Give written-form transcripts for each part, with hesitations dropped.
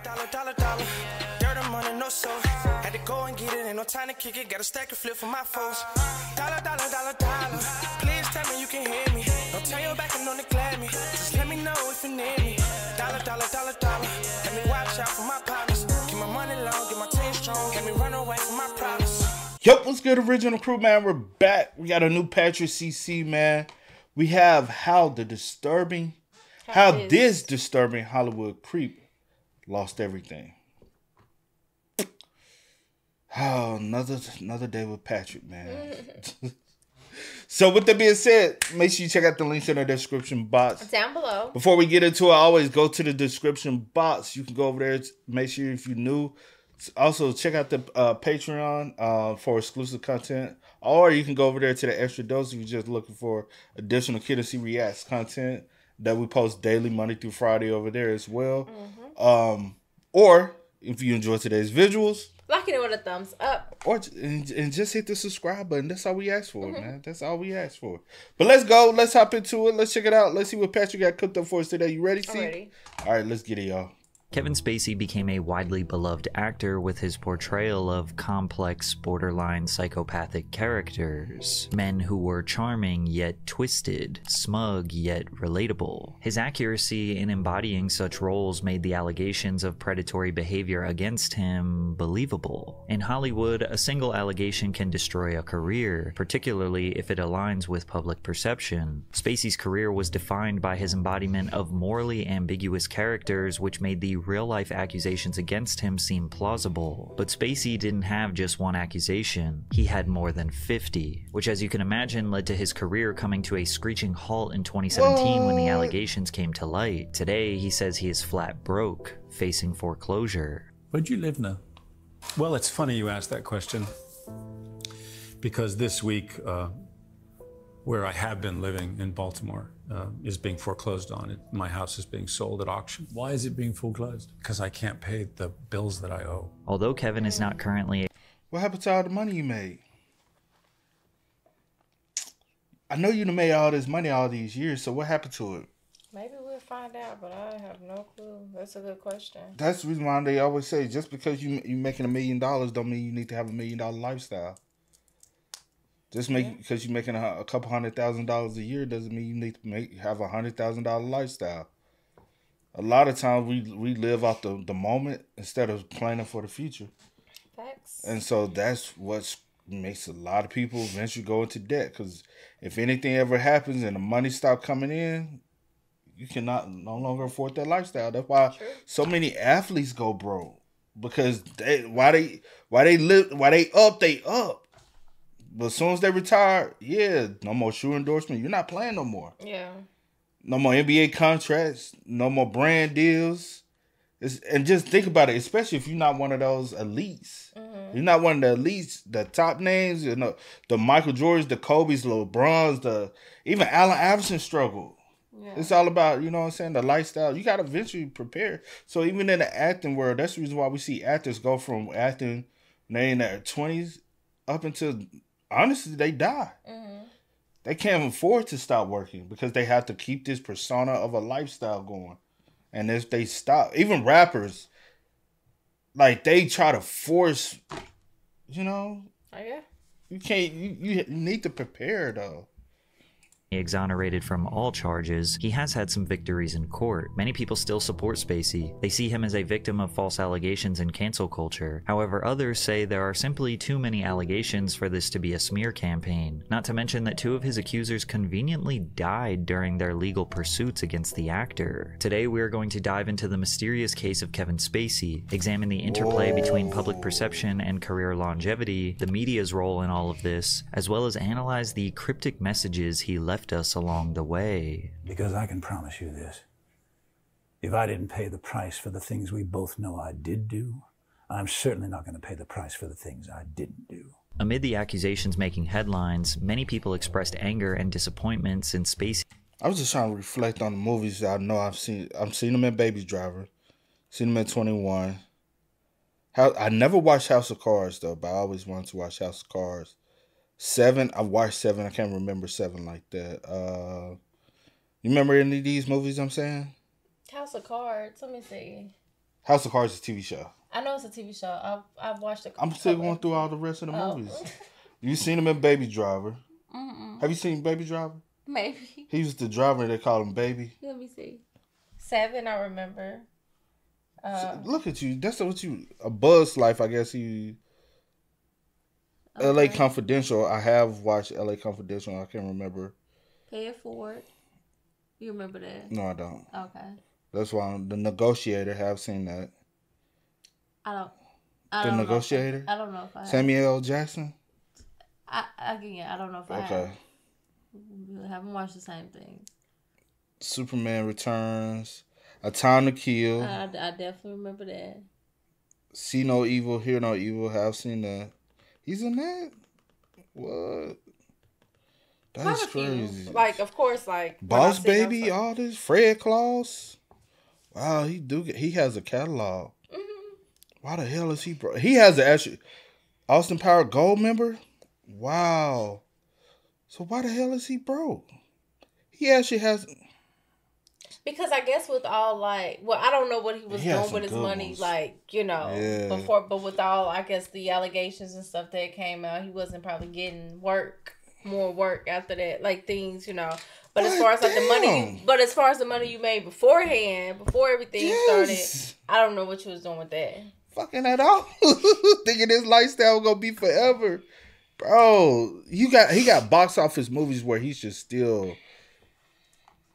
Dollar. Dirty money, no soul. Had to go and get it, ain't no time to kick it. Got a stack of flip for my foes. Dollar. Please tell me you can hear me. Don't turn your back and don't neglect me. Just let me know if you need me. Dollar. Let me watch out for my partners. Keep my money long, get my team strong. Let me run away from my problems. Yup, what's good, original crew, man? We're back. We got a new Patrick CC, man. We have how this disturbing Hollywood creep lost everything. Oh, another day with Patrick, man. So with that being said, make sure you check out the links in the description box. Down below. Before we get into it, always go to the description box. You can go over there. Make sure if you're new. Also, check out the Patreon for exclusive content. Or you can go over there to the Extra Dose if you're just looking for additional Kid and C Reacts content that we post daily, Monday through Friday over there as well. Mm-hmm. Or if you enjoy today's visuals, liking it with a thumbs up. And just hit the subscribe button. That's all we ask for, man. That's all we ask for. But let's go. Let's hop into it. Let's check it out. Let's see what Patrick got cooked up for us today. You ready, C? I'm ready. All right, let's get it, y'all. Kevin Spacey became a widely beloved actor with his portrayal of complex, borderline psychopathic characters. Men who were charming yet twisted, smug yet relatable. His accuracy in embodying such roles made the allegations of predatory behavior against him believable. In Hollywood, a single allegation can destroy a career, particularly if it aligns with public perception. Spacey's career was defined by his embodiment of morally ambiguous characters, which made the real-life accusations against him seem plausible. But Spacey didn't have just one accusation. He had more than 50, which, as you can imagine, led to his career coming to a screeching halt in 2017 when the allegations came to light. Today, he says he is flat broke, facing foreclosure. Where do you live now? Well, it's funny you asked that question, because this week, where I have been living in Baltimore, is being foreclosed on. My house is being sold at auction. Why is it being foreclosed? Because I can't pay the bills that I owe. Although Kevin is not currently... What happened to all the money you made? I know you done made all this money all these years, so what happened to it? Maybe we'll find out, but I have no clue. That's a good question. That's the reason why they always say, just because you making $1 million don't mean you need to have $1 million lifestyle. Just because you're making a couple $100,000 a year doesn't mean you need to have $100,000 lifestyle. A lot of times we live out the moment instead of planning for the future. Facts. And so that's what makes a lot of people eventually go into debt. Because if anything ever happens and the money stop coming in, you cannot no longer afford that lifestyle. That's why so many athletes go broke, because they up. But as soon as they retire, no more shoe endorsement. You're not playing no more. Yeah. No more NBA contracts. No more brand deals. And just think about it, especially if you're not one of those elites. Mm-hmm. You're not one of the elites, the top names, the Michael Jordans, the Kobe's, the LeBrons, even Allen Iverson struggled. Yeah. It's all about, you know what I'm saying, the lifestyle. You got to eventually prepare. So even in the acting world, that's the reason why we see actors go from acting when they're in their 20s up until... Honestly, they die. Mm-hmm. They can't afford to stop working because they have to keep this persona of a lifestyle going. And if they stop, even rappers, like, they try to force, you know. Oh, yeah. You can't, you need to prepare, though. Exonerated from all charges, he has had some victories in court. Many people still support Spacey. They see him as a victim of false allegations and cancel culture. However, others say there are simply too many allegations for this to be a smear campaign. Not to mention that 2 of his accusers conveniently died during their legal pursuits against the actor. Today, we are going to dive into the mysterious case of Kevin Spacey, examine the interplay between public perception and career longevity, the media's role in all of this, as well as analyze the cryptic messages he left us along the way. Because I can promise you this. If I didn't pay the price for the things we both know I did do, I'm certainly not going to pay the price for the things I didn't do. Amid the accusations making headlines, many people expressed anger and disappointment since Spacey... I was just trying to reflect on the movies that I know I've seen. I've seen them in Baby Driver. Seen them in 21. I never watched House of Cards, though, but I always wanted to watch House of Cards. 7, I watched 7. I can't remember 7 like that. You remember any of these movies I'm saying? House of Cards. Let me see. House of Cards is a TV show. I know it's a TV show. I've watched it. I'm still going through all the rest of the movies. You seen him in Baby Driver? Have you seen Baby Driver? Maybe. He was the driver. They called him Baby. Let me see. 7, I remember. Look at you. That's what you... A Buzz Life, I guess he... Okay. L.A. Confidential. I have watched L.A. Confidential. I can't remember. Pay It Forward. You remember that? No, I don't. Okay. That's why The Negotiator. Have seen that. I don't The Negotiator? I don't know if I have. Samuel L. Jackson? I don't know if I have. Okay. We haven't watched the same thing. Superman Returns. A Time to Kill. I definitely remember that. See No Evil, Hear No Evil. Have seen that. He's in that? What? That's crazy. Like, of course, like... Boss Baby, all this. Fred Claus. Wow, he has a catalog. Mm-hmm. Why the hell is he... He has an actual... Austin Power Gold member? Wow. So why the hell is he broke? He actually has... Because I guess with all, like... Well, I don't know what he was doing with his money, ones. Like, you know, before. But with all, I guess, the allegations and stuff that came out, he wasn't probably getting more work after that. Like, things, you know... But as far as like the money you made beforehand, before everything started, I don't know what you was doing with that. Fucking at all. Thinking his lifestyle was gonna be forever. Bro, he got box office movies where he's just still,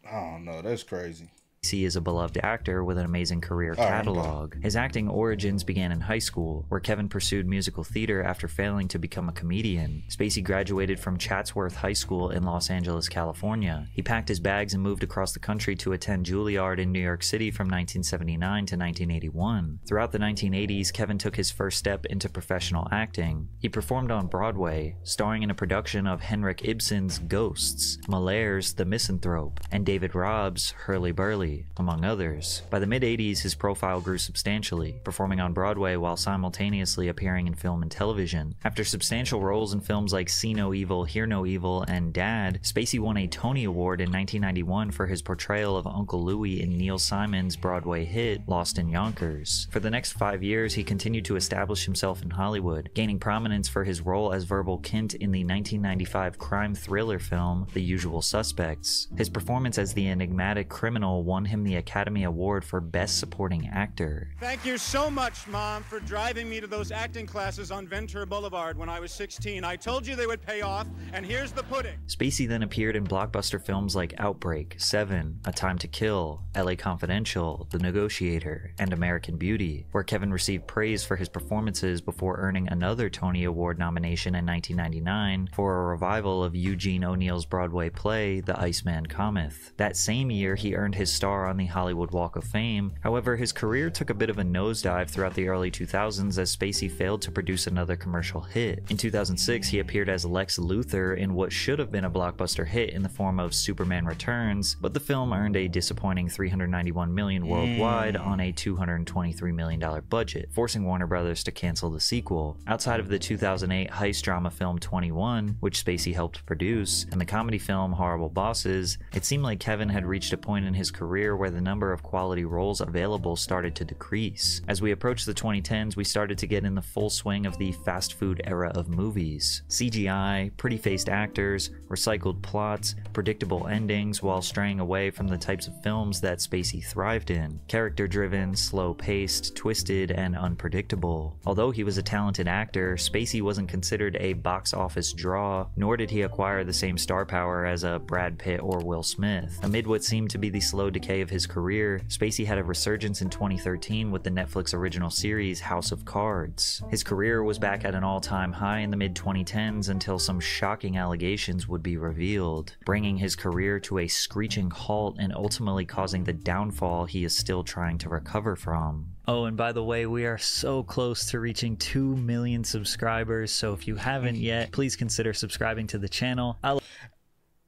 I don't know, that's crazy. Spacey is a beloved actor with an amazing career catalog. His acting origins began in high school, where Kevin pursued musical theater after failing to become a comedian. Spacey graduated from Chatsworth High School in Los Angeles, California. He packed his bags and moved across the country to attend Juilliard in New York City from 1979 to 1981. Throughout the 1980s, Kevin took his first step into professional acting. He performed on Broadway, starring in a production of Henrik Ibsen's Ghosts, Molaire's The Misanthrope, and David Robb's Hurly Burly, among others. By the mid-80s, his profile grew substantially, performing on Broadway while simultaneously appearing in film and television. After substantial roles in films like See No Evil, Hear No Evil, and Dad, Spacey won a Tony Award in 1991 for his portrayal of Uncle Louie in Neil Simon's Broadway hit, Lost in Yonkers. For the next 5 years, he continued to establish himself in Hollywood, gaining prominence for his role as Verbal Kint in the 1995 crime thriller film, The Usual Suspects. His performance as the enigmatic criminal won him the Academy Award for Best Supporting Actor. Thank you so much, Mom, for driving me to those acting classes on Ventura Boulevard when I was 16. I told you they would pay off, and here's the pudding. Spacey then appeared in blockbuster films like Outbreak, Seven, A Time to Kill, LA Confidential, The Negotiator, and American Beauty, where Kevin received praise for his performances before earning another Tony Award nomination in 1999 for a revival of Eugene O'Neill's Broadway play, The Iceman Cometh. That same year, he earned his star on the Hollywood Walk of Fame. However, his career took a bit of a nosedive throughout the early 2000s as Spacey failed to produce another commercial hit. In 2006, he appeared as Lex Luthor in what should have been a blockbuster hit in the form of Superman Returns, but the film earned a disappointing $391 million worldwide on a $223 million budget, forcing Warner Brothers to cancel the sequel. Outside of the 2008 heist drama film 21, which Spacey helped produce, and the comedy film Horrible Bosses, it seemed like Kevin had reached a point in his career where the number of quality roles available started to decrease. As we approached the 2010s, we started to get in the full swing of the fast food era of movies. CGI, pretty-faced actors, recycled plots, predictable endings, while straying away from the types of films that Spacey thrived in. Character-driven, slow-paced, twisted, and unpredictable. Although he was a talented actor, Spacey wasn't considered a box office draw, nor did he acquire the same star power as a Brad Pitt or Will Smith. Amid what seemed to be the slow decay of his career, Spacey had a resurgence in 2013 with the Netflix original series House of Cards. His career was back at an all-time high in the mid-2010s until some shocking allegations would be revealed, bringing his career to a screeching halt and ultimately causing the downfall he is still trying to recover from. Oh, and by the way, we are so close to reaching 2 million subscribers, so if you haven't yet, please consider subscribing to the channel.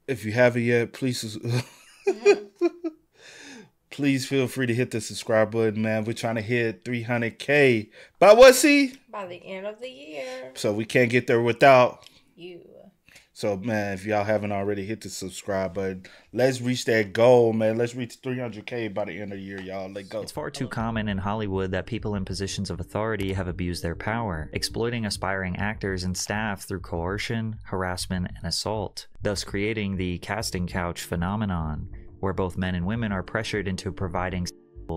If you haven't yet, please... Please feel free to hit the subscribe button, man. We're trying to hit 300K. By what, see? By the end of the year. So we can't get there without you. So, man, if y'all haven't already, hit the subscribe button. Let's reach that goal, man. Let's reach 300K by the end of the year, y'all. Let's go. It's far too common in Hollywood that people in positions of authority have abused their power, exploiting aspiring actors and staff through coercion, harassment, and assault, thus creating the casting couch phenomenon, where both men and women are pressured into providing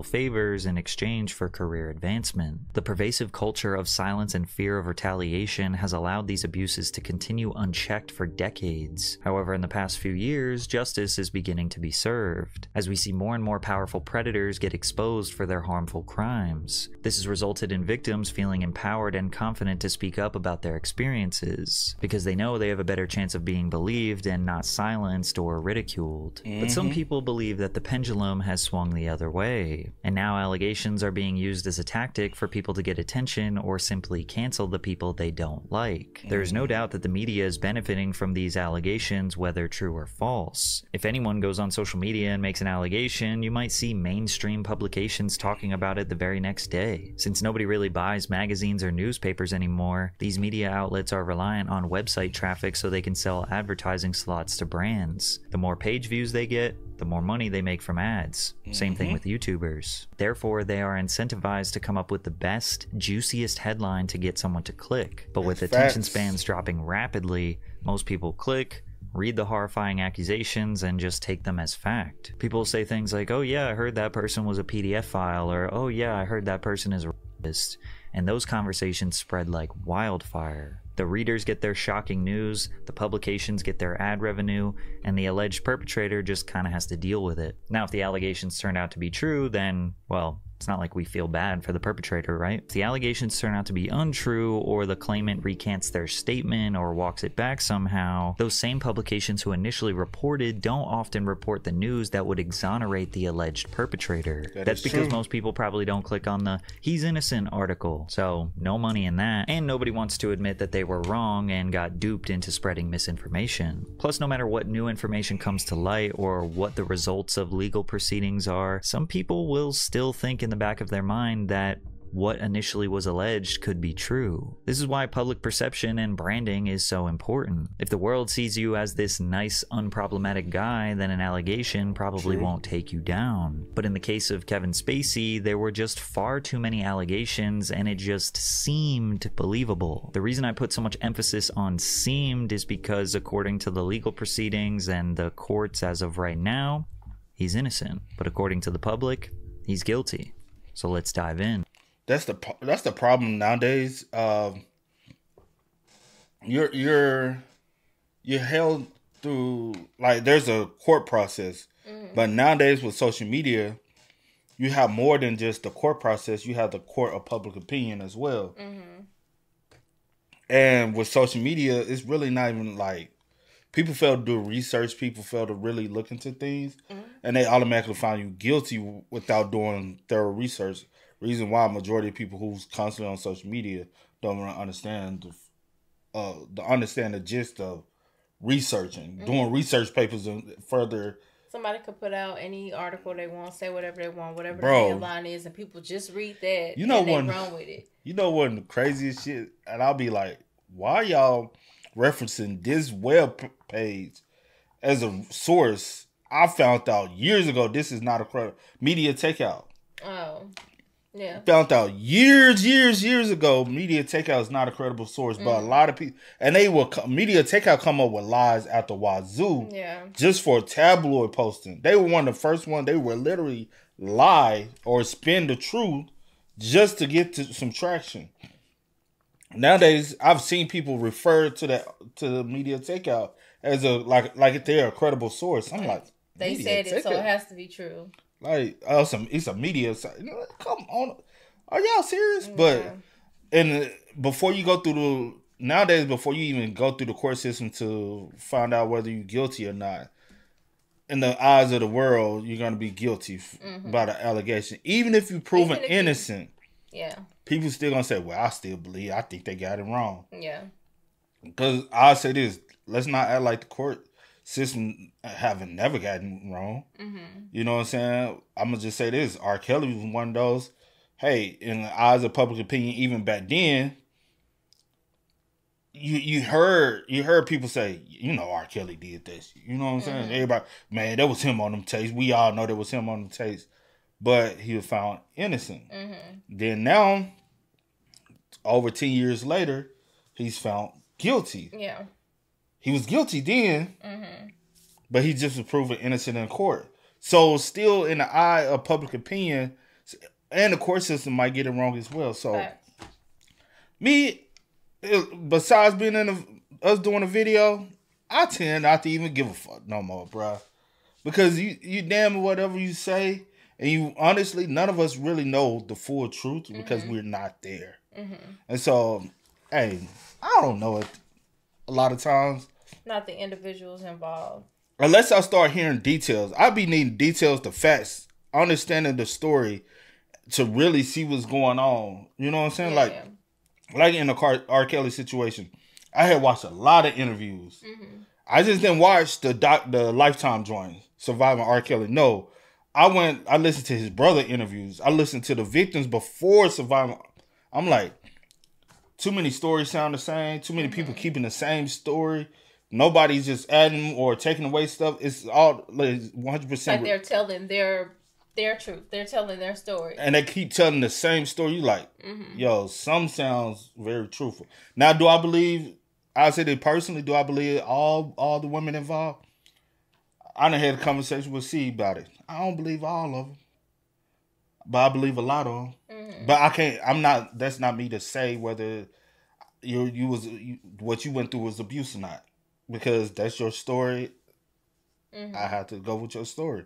favors in exchange for career advancement. The pervasive culture of silence and fear of retaliation has allowed these abuses to continue unchecked for decades. However, in the past few years, justice is beginning to be served, as we see more and more powerful predators get exposed for their harmful crimes. This has resulted in victims feeling empowered and confident to speak up about their experiences, because they know they have a better chance of being believed and not silenced or ridiculed. But some people believe that the pendulum has swung the other way, and now allegations are being used as a tactic for people to get attention or simply cancel the people they don't like. There is no doubt that the media is benefiting from these allegations, whether true or false. If anyone goes on social media and makes an allegation, you might see mainstream publications talking about it the very next day. Since nobody really buys magazines or newspapers anymore, these media outlets are reliant on website traffic so they can sell advertising slots to brands. The more page views they get, the more money they make from ads. Same thing with YouTubers. Therefore, they are incentivized to come up with the best, juiciest headline to get someone to click. But with attention spans dropping rapidly, most people click, read the horrifying accusations, and just take them as fact. People say things like, oh yeah, I heard that person was a PDF file, or oh yeah, I heard that person is a rapist. And those conversations spread like wildfire. The readers get their shocking news, the publications get their ad revenue, and the alleged perpetrator just kind of has to deal with it. Now, if the allegations turn out to be true, then, well, it's not like we feel bad for the perpetrator, right? If the allegations turn out to be untrue, or the claimant recants their statement or walks it back somehow, those same publications who initially reported don't often report the news that would exonerate the alleged perpetrator. That's because most people probably don't click on the "he's innocent" article, so no money in that, and nobody wants to admit that they were wrong and got duped into spreading misinformation. Plus, no matter what new information comes to light or what the results of legal proceedings are, some people will still think in the back of their mind that what initially was alleged could be true. This is why public perception and branding is so important. If the world sees you as this nice, unproblematic guy, then an allegation probably won't take you down. But in the case of Kevin Spacey, there were just far too many allegations, and it just seemed believable. The reason I put so much emphasis on seemed is because according to the legal proceedings and the courts as of right now, he's innocent. But according to the public, he's guilty. So let's dive in. That's the problem nowadays. You're held through, like, there's a court process, but nowadays with social media, you have more than just the court process. You have the court of public opinion as well. And with social media, it's really not even like, people fail to do research. People fail to really look into things, and they automatically find you guilty without doing thorough research. Reason why a majority of people who's constantly on social media don't really understand the gist of researching, doing research papers and further. Somebody could put out any article they want, say whatever they want, whatever the headline is, and people just read that and they run with it. You know what the craziest shit? And I'll be like, why y'all referencing this web page as a source? I found out years ago this is not a credible media takeout. Oh, yeah. Found out years ago media takeout is not a credible source, but a lot of people, and they will media takeout come up with lies at the wazoo, just for tabloid posting. They were one of the first one. They were literally lie or spin the truth just to get to some traction. Nowadays, I've seen people refer to the media takeout as a like if they're a credible source. I'm like, they said it, so it has to be true. Like, it's a media site. Come on, are y'all serious? But before you go through nowadays, before you even go through the court system to find out whether you're guilty or not, in the eyes of the world, you're gonna be guilty by the allegation, even if you're proven innocent. People still gonna say, well, I still believe. I think they got it wrong. Because I say this, let's not act like the court system haven't never gotten wrong. You know what I'm saying? I'm gonna just say this: R. Kelly was one of those. Hey, in the eyes of public opinion, even back then, you heard people say, you know, R. Kelly did this. You know what I'm saying? Everybody, man, that was him on them tapes. We all know that was him on them tapes. But he was found innocent. Then now, over 10 years later, he's found guilty. Yeah. He was guilty then, but he just was proven innocent in court. So still in the eye of public opinion, and the court system might get it wrong as well. So me, besides being us doing a video, I tend not to even give a fuck no more, bro. Because you damn whatever you say, and you honestly, none of us really know the full truth because we're not there. And so, hey, I don't know it a lot of times. Not the individuals involved. Unless I start hearing details. I be needing details, the facts, understanding the story to really see what's going on. You know what I'm saying? Yeah. Like in the R. Kelly situation, I had watched a lot of interviews. I just didn't watch the Lifetime joint, Surviving R. Kelly. No, I listened to his brother interviews. I listened to the victims before Surviving. I'm like, too many stories sound the same. Too many people keeping the same story. Nobody's just adding or taking away stuff. It's all 100%. Like they're telling their truth. They're telling their story. And they keep telling the same story. You like, yo, some sounds very truthful. Now, do I believe, I say that personally, do I believe all the women involved? I done had a conversation with C about it. I don't believe all of them. But I believe a lot of them. But that's not me to say whether what you went through was abuse or not. Because that's your story. I have to go with your story.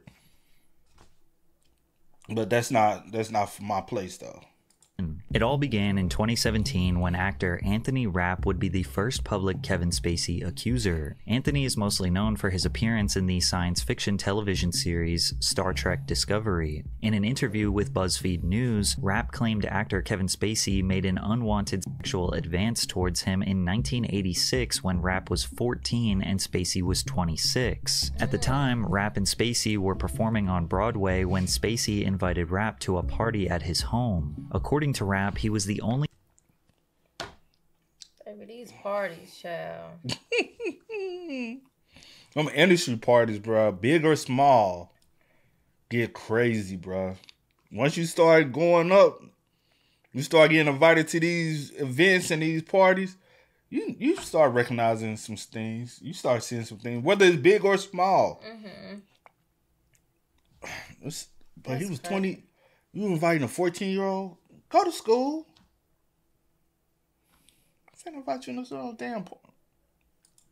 But that's not for my place though. It all began in 2017 when actor Anthony Rapp would be the first public Kevin Spacey accuser. Anthony is mostly known for his appearance in the science fiction television series Star Trek Discovery. In an interview with BuzzFeed News, Rapp claimed actor Kevin Spacey made an unwanted sexual advance towards him in 1986 when Rapp was 14 and Spacey was 26. At the time, Rapp and Spacey were performing on Broadway when Spacey invited Rapp to a party at his home. According to Rapp, he was the only... Baby, these parties, child. Them industry parties, bro, big or small, get crazy, bro. Once you start going up, you start getting invited to these events and these parties, you start recognizing some things. You start seeing some things, whether it's big or small. But he was 20. You inviting a 14-year-old? Go to school. I'm finna invite you in this little damn party.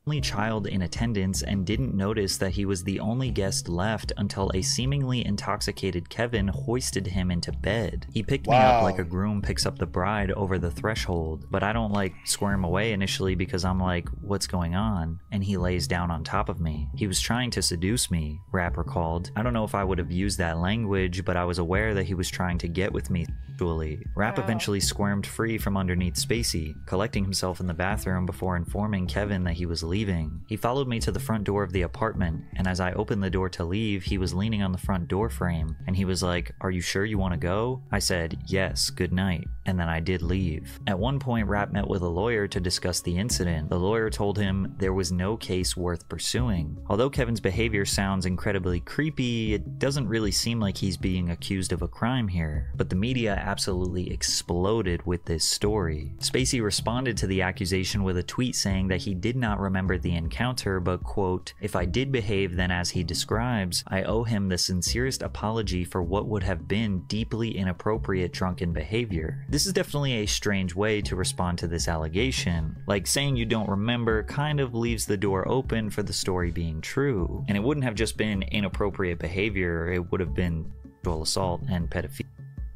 Only child in attendance and didn't notice that he was the only guest left until a seemingly intoxicated Kevin hoisted him into bed. He picked me up like a groom picks up the bride over the threshold, but I don't like squirm away initially because I'm like, what's going on? And he lays down on top of me. He was trying to seduce me, Rapp recalled. I don't know if I would have used that language, but I was aware that he was trying to get with me sexually. Rapp eventually squirmed free from underneath Spacey, collecting himself in the bathroom before informing Kevin that he was leaving. He followed me to the front door of the apartment, and as I opened the door to leave, he was leaning on the front door frame, and he was like, "Are you sure you want to go?" I said, "Yes, good night," and then I did leave. At one point, Rapp met with a lawyer to discuss the incident. The lawyer told him there was no case worth pursuing. Although Kevin's behavior sounds incredibly creepy, it doesn't really seem like he's being accused of a crime here. But the media absolutely exploded with this story. Spacey responded to the accusation with a tweet saying that he did not remember the encounter, but quote, "If I did behave then as he describes, I owe him the sincerest apology for what would have been deeply inappropriate drunken behavior." This is definitely a strange way to respond to this allegation. Like, saying you don't remember kind of leaves the door open for the story being true. And it wouldn't have just been inappropriate behavior, it would have been sexual assault and pedophilia.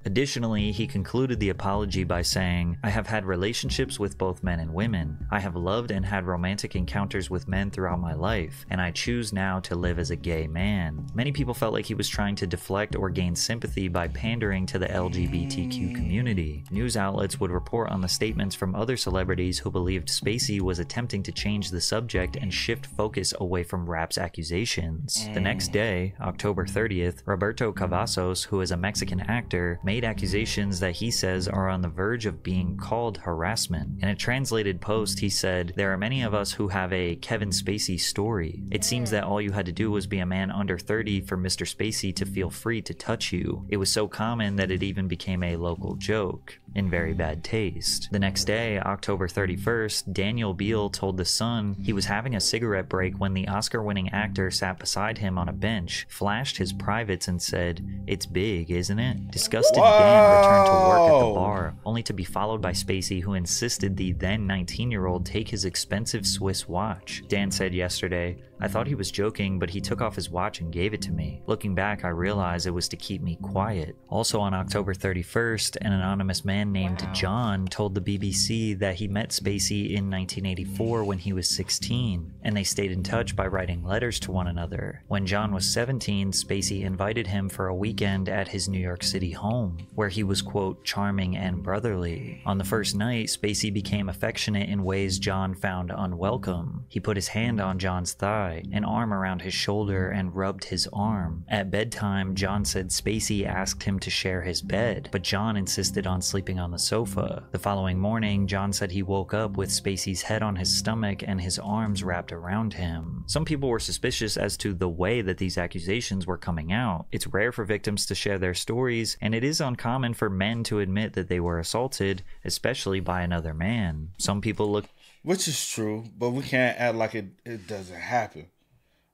Additionally, he concluded the apology by saying, "I have had relationships with both men and women. I have loved and had romantic encounters with men throughout my life, and I choose now to live as a gay man." Many people felt like he was trying to deflect or gain sympathy by pandering to the LGBTQ community. News outlets would report on the statements from other celebrities who believed Spacey was attempting to change the subject and shift focus away from Rapp's accusations. The next day, October 30th, Roberto Cavazos, who is a Mexican actor, made made accusations that he says are on the verge of being called harassment. In a translated post, he said, "There are many of us who have a Kevin Spacey story. It seems that all you had to do was be a man under 30 for Mr. Spacey to feel free to touch you. It was so common that it even became a local joke. In very bad taste." The next day, October 31st, Daniel Beale told The Sun he was having a cigarette break when the Oscar-winning actor sat beside him on a bench, flashed his privates, and said, "It's big, isn't it?" Disgusted, Dan returned to work at the bar, only to be followed by Spacey, who insisted the then 19-year-old take his expensive Swiss watch. Dan said yesterday, "I thought he was joking, but he took off his watch and gave it to me. Looking back, I realized it was to keep me quiet." Also on October 31st, an anonymous man named John told the BBC that he met Spacey in 1984 when he was 16, and they stayed in touch by writing letters to one another. When John was 17, Spacey invited him for a weekend at his New York City home, where he was, quote, "charming and brotherly." On the first night, Spacey became affectionate in ways John found unwelcome. He put his hand on John's thigh, an arm around his shoulder, and rubbed his arm. At bedtime, John said Spacey asked him to share his bed, but John insisted on sleeping on the sofa. The following morning, John said he woke up with Spacey's head on his stomach and his arms wrapped around him. Some people were suspicious as to the way that these accusations were coming out. It's rare for victims to share their stories, and it is uncommon for men to admit that they were assaulted, especially by another man. Some people look... Which is true, but we can't act like it doesn't happen.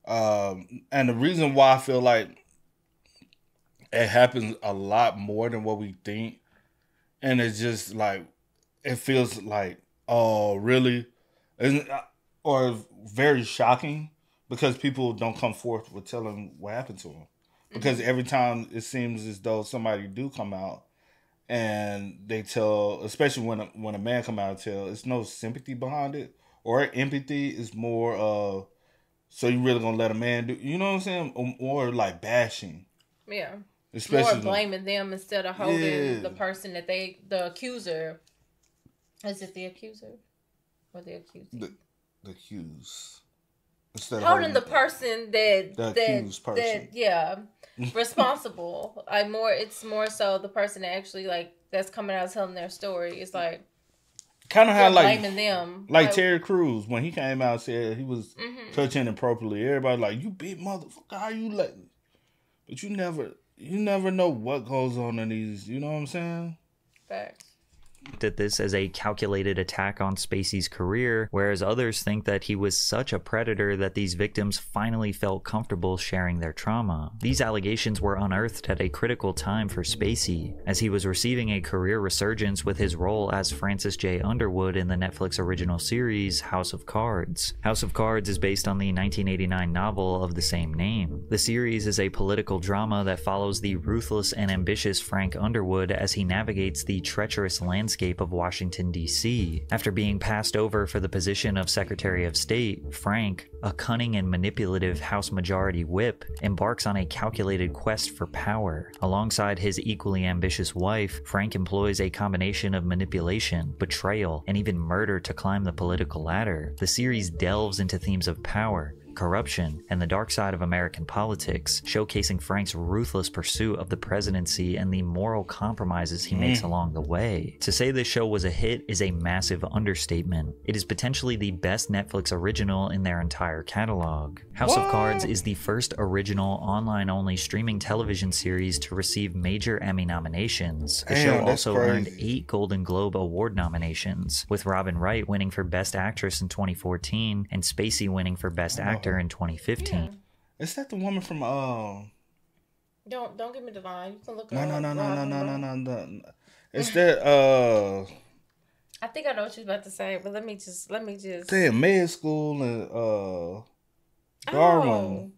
And the reason why I feel like it happens a lot more than what we think, and it's just like, it feels like, oh, really? Or very shocking, because people don't come forth with telling what happened to them. Because every time it seems as though somebody do come out and they tell, especially when a man come out and tell, it's no sympathy behind it, or empathy. Is more so you really gonna let a man do, you know what I'm saying? Or like bashing. Yeah. Especially more blaming them instead of holding the person that the accuser. Is it the accuser or the accused? The accused. Instead of holding the person the accused person. Responsible. It's more so the person that actually that's coming out telling their story. It's like kind of how blaming them. Like Terry Crews, when he came out and said he was touching inappropriately, everybody like, "You big motherfucker, how you letting?" But you never know what goes on in these, you know what I'm saying? Facts. At this as a calculated attack on Spacey's career, whereas others think that he was such a predator that these victims finally felt comfortable sharing their trauma. These allegations were unearthed at a critical time for Spacey, as he was receiving a career resurgence with his role as Francis J. Underwood in the Netflix original series House of Cards. House of Cards is based on the 1989 novel of the same name. The series is a political drama that follows the ruthless and ambitious Frank Underwood as he navigates the treacherous landscape of Washington, D.C. After being passed over for the position of Secretary of State, Frank, a cunning and manipulative House Majority Whip, embarks on a calculated quest for power. Alongside his equally ambitious wife, Frank employs a combination of manipulation, betrayal, and even murder to climb the political ladder. The series delves into themes of power, corruption, and the dark side of American politics, showcasing Frank's ruthless pursuit of the presidency and the moral compromises he makes along the way. To say this show was a hit is a massive understatement. It is potentially the best Netflix original in their entire catalog. House of Cards is the first original online-only streaming television series to receive major Emmy nominations. The show also earned 8 Golden Globe Award nominations, with Robin Wright winning for Best Actress in 2014 and Spacey winning for Best Actor in 2015. Yeah. Is that the woman from Don't give me the line. You can look No. It's that that I think I know what you're about to say, but let me just say med school and Darwin.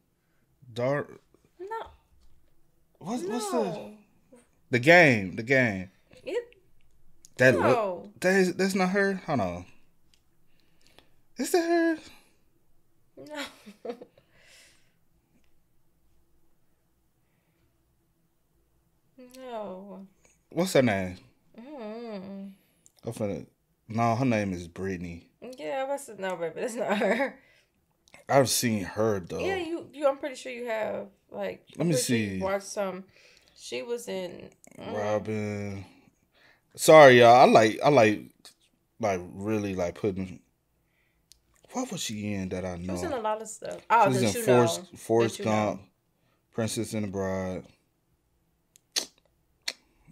No. What's the game? That's not her. Hold on. Is that her? No. No. What's her name? Mm. No, her name is Brittany. Yeah, no, baby, that's not her. I've seen her though. Yeah, you. I'm pretty sure you have. Like, let me see. You watched some. She was in Robin. Sorry, y'all. I like really like putting. What was she in that I know? She was in a lot of stuff. Oh, she was in Forrest Gump, Princess and the Bride.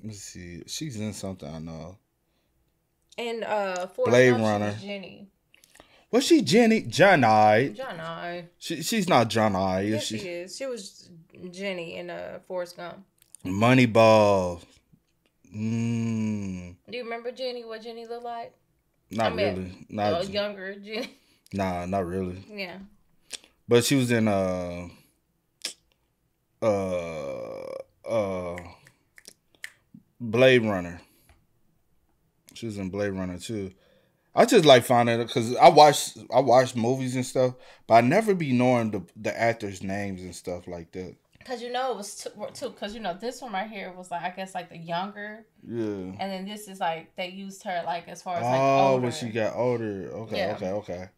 Let's see. She's in something I know. And Forrest Blade Gump, Runner. she was Jenny. Was she Jenny? John-eyed. John-eyed. She's not John-eyed. Yes, she is. She was Jenny in Forrest Gump. Moneyball. Do you remember Jenny? What Jenny looked like? Not really. Not younger Jenny. Nah, not really. Yeah. But she was in Blade Runner. She was in Blade Runner too. I just like finding it because I watch movies and stuff, but I never be knowing the actors' names and stuff like that. Cause it was too. Cause this one right here was like, I guess like the younger. Yeah. And then this is like they used her like as far as like older. When she got older. Okay. Yeah. Okay.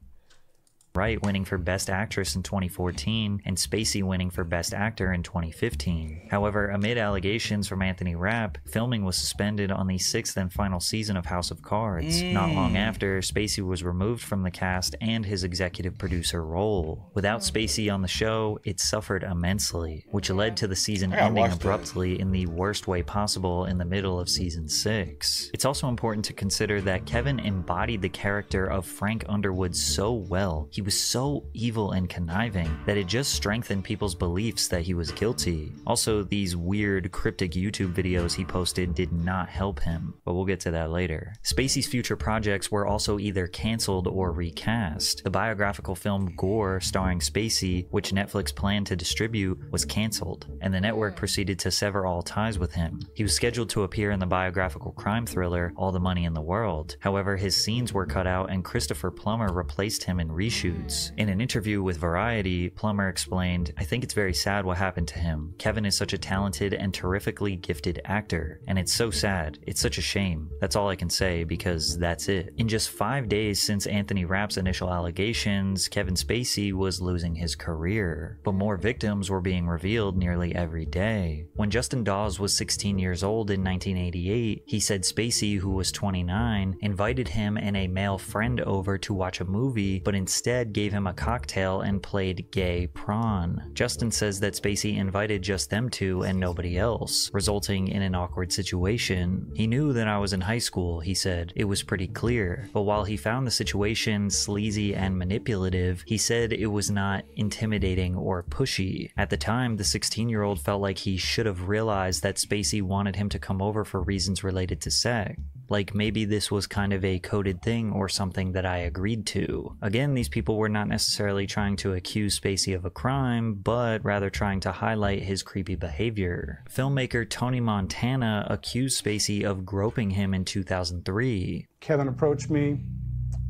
Wright winning for Best Actress in 2014, and Spacey winning for Best Actor in 2015. However, amid allegations from Anthony Rapp, filming was suspended on the 6th and final season of House of Cards. Not long after, Spacey was removed from the cast and his executive producer role. Without Spacey on the show, it suffered immensely, which led to the season ending abruptly in the worst way possible in the middle of season 6. It's also important to consider that Kevin embodied the character of Frank Underwood so well. He was so evil and conniving that it just strengthened people's beliefs that he was guilty. Also, these weird, cryptic YouTube videos he posted did not help him, but we'll get to that later. Spacey's future projects were also either cancelled or recast. The biographical film Gore, starring Spacey, which Netflix planned to distribute, was cancelled, and the network proceeded to sever all ties with him. He was scheduled to appear in the biographical crime thriller All the Money in the World. However, his scenes were cut out and Christopher Plummer replaced him in reshoots. In an interview with Variety, Plummer explained, "I think it's very sad what happened to him. Kevin is such a talented and terrifically gifted actor, and it's so sad. It's such a shame. That's all I can say, because that's it." In just 5 days since Anthony Rapp's initial allegations, Kevin Spacey was losing his career, but more victims were being revealed nearly every day. When Justin Dawes was 16 years old in 1988, he said Spacey, who was 29, invited him and a male friend over to watch a movie, but instead gave him a cocktail and played gay prawn. Justin says that Spacey invited just them two and nobody else, resulting in an awkward situation. "He knew that I was in high school," he said. "It was pretty clear. But while he found the situation sleazy and manipulative, he said it was not intimidating or pushy. At the time, the 16-year-old felt like he should have realized that Spacey wanted him to come over for reasons related to sex. Like maybe this was kind of a coded thing or something that I agreed to." Again, these people were not necessarily trying to accuse Spacey of a crime, but rather trying to highlight his creepy behavior. Filmmaker Tony Montana accused Spacey of groping him in 2003. Kevin approached me.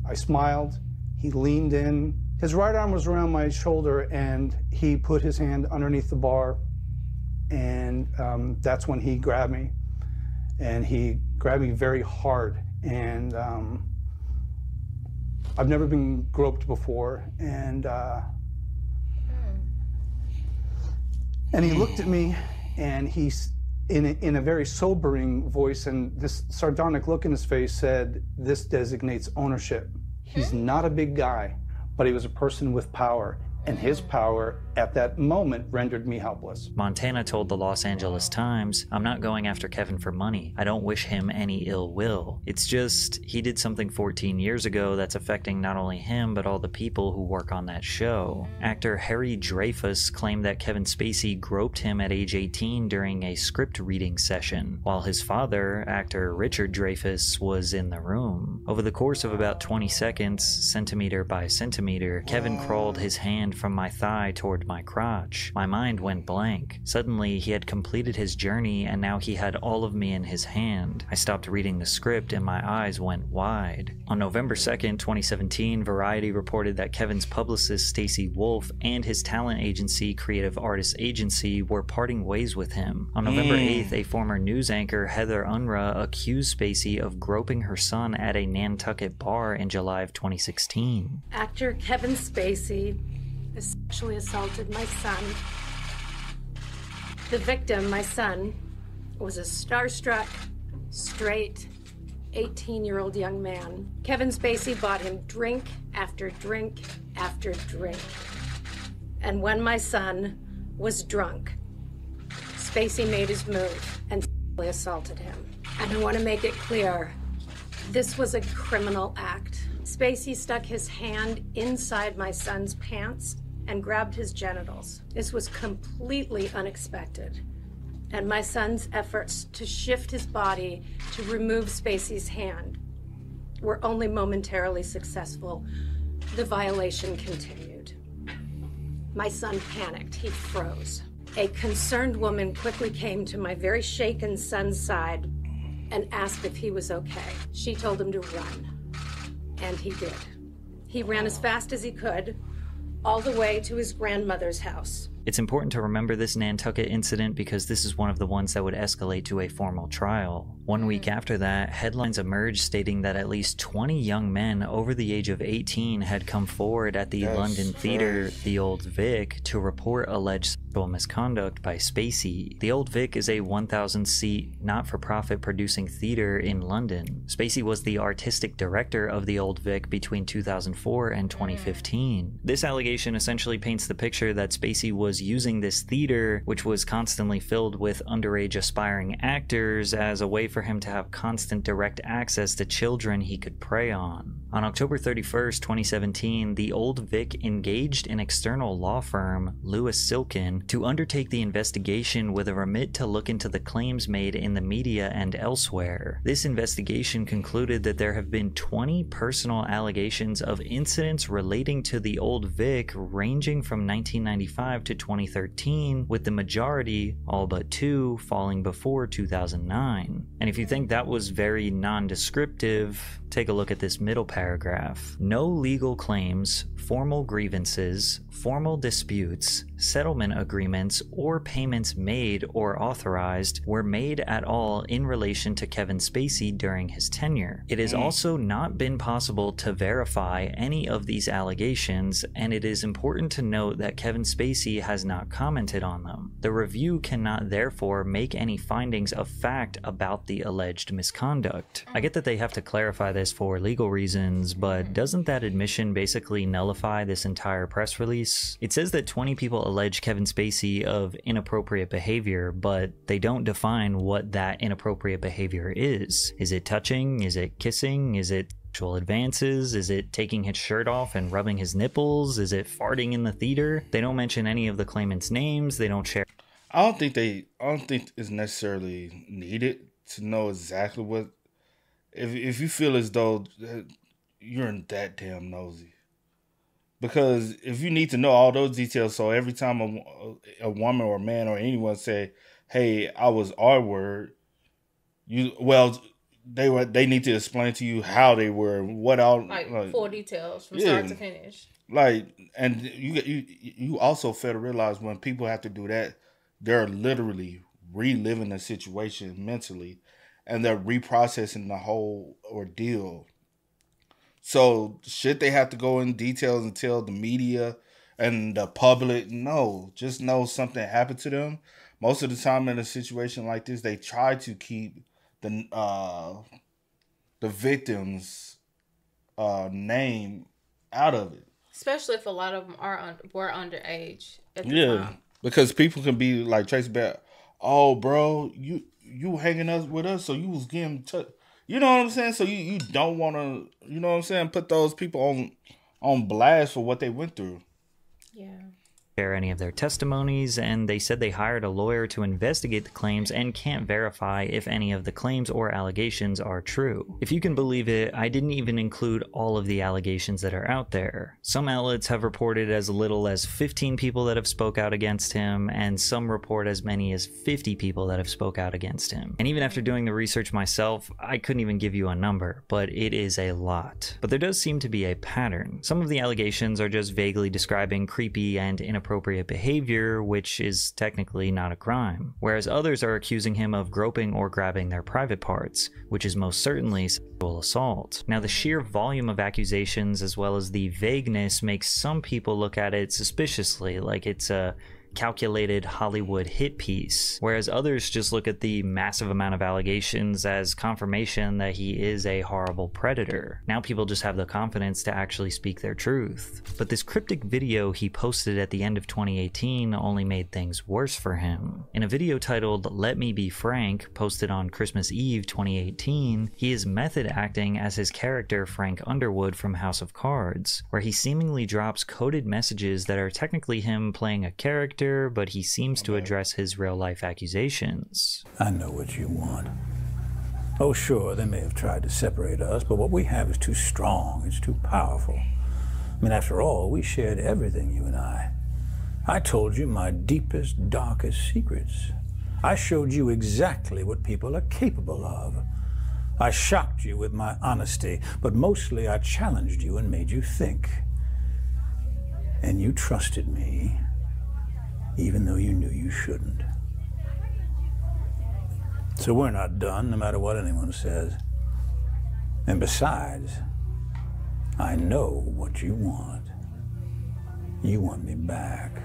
I smiled. He leaned in. His right arm was around my shoulder, and he put his hand underneath the bar, and that's when he grabbed me. And he grabbed me very hard, and I've never been groped before, and he looked at me, and he's in a very sobering voice, and this sardonic look in his face said, "This designates ownership." He's not a big guy, but he was a person with power. And his power at that moment rendered me helpless. Montana told the Los Angeles Times, "I'm not going after Kevin for money. I don't wish him any ill will. It's just, he did something 14 years ago that's affecting not only him, but all the people who work on that show." Actor Harry Dreyfuss claimed that Kevin Spacey groped him at age 18 during a script reading session, while his father, actor Richard Dreyfuss, was in the room. Over the course of about 20 seconds, centimeter by centimeter, Kevin crawled his hand from my thigh toward my crotch. My mind went blank. Suddenly, he had completed his journey, and now he had all of me in his hand. I stopped reading the script, and my eyes went wide. On November 2nd, 2017, Variety reported that Kevin's publicist Stacey Wolf and his talent agency Creative Artists Agency were parting ways with him. On November 8th, a former news anchor, Heather Unruh, accused Spacey of groping her son at a Nantucket bar in July of 2016. Actor Kevin Spacey sexually assaulted my son. The victim, my son, was a starstruck, straight, 18-year-old young man. Kevin Spacey bought him drink after drink after drink. And when my son was drunk, Spacey made his move and sexually assaulted him. And I want to make it clear, this was a criminal act. Spacey stuck his hand inside my son's pants and grabbed his genitals. This was completely unexpected. And my son's efforts to shift his body to remove Spacey's hand were only momentarily successful. The violation continued. My son panicked. He froze. A concerned woman quickly came to my very shaken son's side and asked if he was okay. She told him to run, and he did. He ran as fast as he could, all the way to his grandmother's house. It's important to remember this Nantucket incident because this is one of the ones that would escalate to a formal trial. 1 week after that, headlines emerged stating that at least 20 young men over the age of 18 had come forward at the London theater, the Old Vic, to report alleged sexual misconduct by Spacey. The Old Vic is a 1,000-seat, not-for-profit producing theater in London. Spacey was the artistic director of the Old Vic between 2004 and 2015. This allegation essentially paints the picture that Spacey was using this theater, which was constantly filled with underage aspiring actors, as a way for him to have constant direct access to children he could prey on. On October 31st, 2017, the Old Vic engaged an external law firm, Lewis Silkin, to undertake the investigation with a remit to look into the claims made in the media and elsewhere. This investigation concluded that there have been 20 personal allegations of incidents relating to the Old Vic ranging from 1995 to 2013, with the majority, all but 2, falling before 2009. And if you think that was very non-descriptive, take a look at this middle paragraph. No legal claims, formal grievances, formal disputes, settlement agreements, or payments made or authorized were made at all in relation to Kevin Spacey during his tenure. It has also not been possible to verify any of these allegations, and it is important to note that Kevin Spacey has not commented on them. The review cannot therefore make any findings of fact about the alleged misconduct. I get that they have to clarify this for legal reasons, but doesn't that admission basically nullify this entire press release? It says that 20 people allege Kevin Spacey of inappropriate behavior, but they don't define what that inappropriate behavior is. Is it touching? Is it kissing? Is it sexual advances? Is it taking his shirt off and rubbing his nipples? Is it farting in the theater? They don't mention any of the claimants' names. They don't share. I don't think it's necessarily needed to know exactly what. If you feel as though you're that damn nosy. Because if you need to know all those details, so every time a woman or a man or anyone say, "Hey, I was R-word," they need to explain to you how they were, what all, like full details from start to finish. And you also fail to realize when people have to do that, they're literally reliving the situation mentally, and they're reprocessing the whole ordeal. So should they have to go in details and tell the media and the public? No, just know something happened to them. Most of the time in a situation like this, they try to keep the victim's name out of it. Especially if a lot of them were underage at the time. Because people can be like traced back. Oh, bro, you hanging up with us, so you was getting touched. You know what I'm saying? So you don't want to, you know what I'm saying, put those people on blast for what they went through. Yeah. Share any of their testimonies, and they said they hired a lawyer to investigate the claims and can't verify if any of the claims or allegations are true. If you can believe it, I didn't even include all of the allegations that are out there. Some outlets have reported as little as 15 people that have spoke out against him, and some report as many as 50 people that have spoke out against him. And even after doing the research myself, I couldn't even give you a number, but it is a lot. But there does seem to be a pattern. Some of the allegations are just vaguely describing creepy and inappropriate behavior, which is technically not a crime, whereas others are accusing him of groping or grabbing their private parts, which is most certainly sexual assault. Now, the sheer volume of accusations as well as the vagueness makes some people look at it suspiciously, like it's a calculated Hollywood hit piece, whereas others just look at the massive amount of allegations as confirmation that he is a horrible predator. Now people just have the confidence to actually speak their truth. But this cryptic video he posted at the end of 2018 only made things worse for him. In a video titled "Let Me Be Frank," posted on Christmas Eve 2018, he is method acting as his character Frank Underwood from House of Cards, where he seemingly drops coded messages that are technically him playing a character, but he seems to address his real-life accusations. I know what you want. Oh, sure, they may have tried to separate us, but what we have is too strong, it's too powerful. I mean, after all, we shared everything, you and I. I told you my deepest, darkest secrets. I showed you exactly what people are capable of. I shocked you with my honesty, but mostly I challenged you and made you think. And you trusted me, even though you knew you shouldn't. So we're not done, no matter what anyone says. And besides, I know what you want. You want me back.